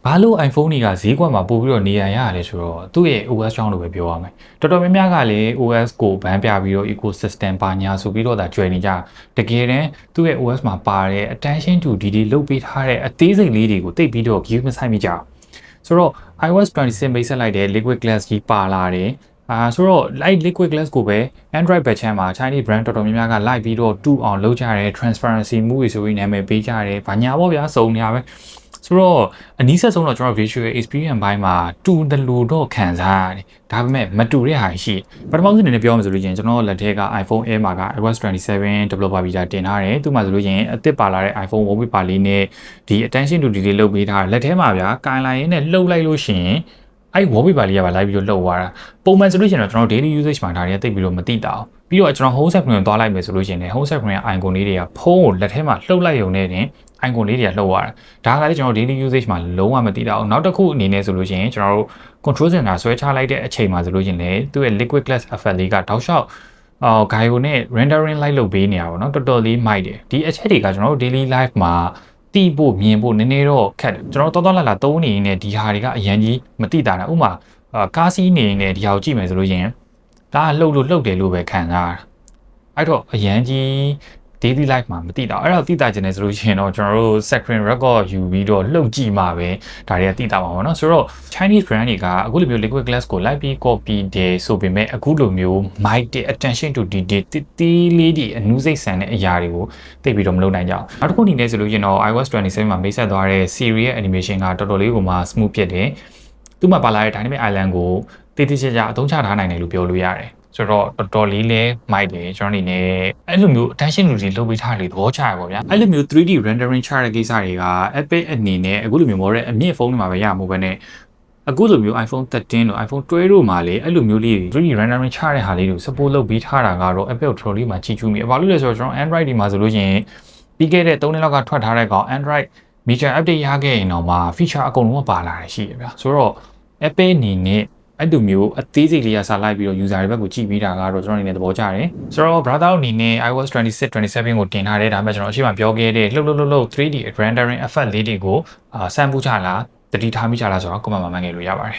ဘာလို့ iPhone တွေကဈေးကွက်မှာပို့ပြီးတော့နေရရတယ်ဆိုတော့သူ့ရဲ့ OS ကြောင့်လို့ပဲပြောရမယ်တော်တော်များများကလည်း OS ကိုဗန်းပြပြီးတော့ ecosystem ပါညာဆိုပြီးတော့ဒါကျွဲနေကြတကယ်တမ်းသူ့ရဲ့ OS မှာပါတဲ့ attention to detail လုပ်ပေးထားတဲ့အသေးစိတ်လေးတွေကိုတိတ်ပြီးတော့ view မဆိုင်မိကြဆိုတော့ iOS 26 မိတ်ဆက်လိုက်တဲ့ liquid glass ကြီးပါလာတယ်ဆိုတော့ light liquid glass ကိုပဲ Android ဘက်ချမ်းမှာ Chinese brand တော်တော်များများက like ပြီးတော့တူအောင်လုပ်ကြတယ် transparency မှုတွေဆိုပြီးနာမည်ပေးကြတယ်။ဘာညာပေါ့ဗျာစုံနေရပဲဆိုတော့အနည်းဆက်ဆုံးတော့ကျွန်တော် visual experience ဘိုင်းမှာတူတယ်လို့တော့ခံစားရတယ်။ဒါပေမဲ့မတူတဲ့ဟာရှိပထမဆုံးအနေနဲ့ပြောမှဆိုလို့ချင်းကျွန်တော်လက်ထဲက iPhone Air မှာက iOS 27 developer visa တင်ထားတယ်။သူမှဆိုလို့ချင်းအသစ်ပါလာတဲ့ iPhone wallpaper လေးနဲ့ဒီ attention to detail လုပ်ပေးထားတယ်။လက်ထဲမှာဗျာကင်လိုက်ရင်းနဲ့လှုပ်လိုက်လို့ရှိရင်အဲ့ wallpaper လေးကပါလိုက်ပြီးတော့လှုပ်သွားတာပုံမှန်ဆိုလို့ရှိရင်တော့ကျွန်တော် daily usage မှာဒါတွေကတိတ်ပြီးတော့မသိတာအောင်ပြီးတော့ကျွန်တော် home screen ကိုသွားလိုက်မယ်ဆိုလို့ရှိရင်လည်း home screen ရဲ့ icon လေးတွေကဖုန်းကိုလက်ထဲမှာလှုပ်လိုက်ရုံနဲ့တင် icon လေးတွေကလှုပ်သွားတာဒါကလည်းကျွန်တော် daily usage မှာလုံးဝမသိတာအောင်နောက်တစ်ခုအနေနဲ့ဆိုလို့ရှိရင်ကျွန်တော်တို့ control center ဆွဲချလိုက်တဲ့အချိန်မှာဆိုလို့ရှိရင်လည်းသူ့ရဲ့ liquid glass effect လေးကတောက်လျှောက်Gaio နဲ့ rendering လိုက်လုပ်ပေးနေတာပေါ့နော်တော်တော်လေးမိုက်တယ်ဒီအချက်တွေကကျွန်တော်တို့ daily life မှာတိဖို့မြင်ဖို့နည်းနည်းတော့ခက်တယ်ကျွန်တော်တော်တော်လာသုံးနေနေဒီဟာတွေကအရင်ကြီးမတိတာနဲ့ဥမာကားစီးနေနေဒီဟာကိုကြည့်မယ်ဆိုလို့ရင်ဒါလှုပ်တယ်လို့ပဲခံစားရတာအဲ့တော့အရင်ကြီး daily life မှာမတိတာအဲ့တော့တိတာကျင်နေဆိုလို့ရှိရင်တော့ကျွန်တော်တို့ screen record ယူပြီးတော့လှုပ်ကြည့်မှပဲဒါတွေကတိတာပါပေါ့နော်ဆိုတော့ Chinese brand တွေကအခုလိုမျိုး liquid glass ကိုလိုက်ပြီး copy တယ်ဆိုပေမဲ့အခုလိုမျိုး mic တဲ့ attention to detail တီးလေးဒီအနူးစိတ်ဆန်တဲ့အရာတွေကိုသိပြီးတော့မလုပ်နိုင်ကြအောင်နောက်တစ်ခုအနေနဲ့ဆိုလို့ရင်တော့ iOS 27မှာမိတ်ဆက်သွားတဲ့ Siri ရဲ့ animation ကတော်တော်လေးကိုမှ smooth ဖြစ်တယ်သူ့မှာပါလာတဲ့ dynamic island ကိုတိတိကျကျအသုံးချထားနိုင်တယ်လို့ပြောလို့ရတယ်ဆိုတော့တော်တော်လေးလဲမိုက်တယ်ကျွန်တော်အနေနဲ့အဲ့လိုမျိုး attention to detail လုပ်ပေးထားတယ်သဘောကျရပါဗျာအဲ့လိုမျိုး 3D rendering ချတဲ့ကိစ္စတွေက Apple အနေနဲ့အခုလိုမျိုး model အမြင့်ဖုန်းတွေမှာပဲရမှာပဲနဲ့အခုလိုမျိုး iPhone 13တို့ iPhone 12တို့မှာလေအဲ့လိုမျိုးလေး 3D rendering ချတဲ့ဟာလေးတွေ support လုပ်ပေးထားတာကတော့ Apple တော်တော်လေးမှကြီးကျူးမိဘာလို့လဲဆိုတော့ကျွန်တော် Android ဒီမှာဆိုလို့ရှိရင်ပြီးခဲ့တဲ့3နှစ်လောက်ကထွက်ထားတဲ့ကောင် Android major update ရခဲ့ရင်တော့မှ feature အကုန်လုံးပါလာတယ်ရှိရဗျာဆိုတော့ Apple အနေနဲ့အဲ့လိုမျိုးအသေးစိတ်လေးရစားလိုက်ပြီးတော့ user တွေဘက်ကိုကြည့်ပြီးတာကတော့ကျွန်တော်အနေနဲ့သဘောကျတယ်ဆိုတော့ brother အနေနဲ့ iOS 26 27ကိုတင်ထားတဲ့ဒါပေမဲ့ကျွန်တော်အရှိမပြောခဲ့တဲ့လှုပ် 3D rendering effect လေးတွေကိုsample ချလားတတိထားမိချလားဆိုတော့ comment မှာမှတ်ခဲ့လို့ရပါတယ်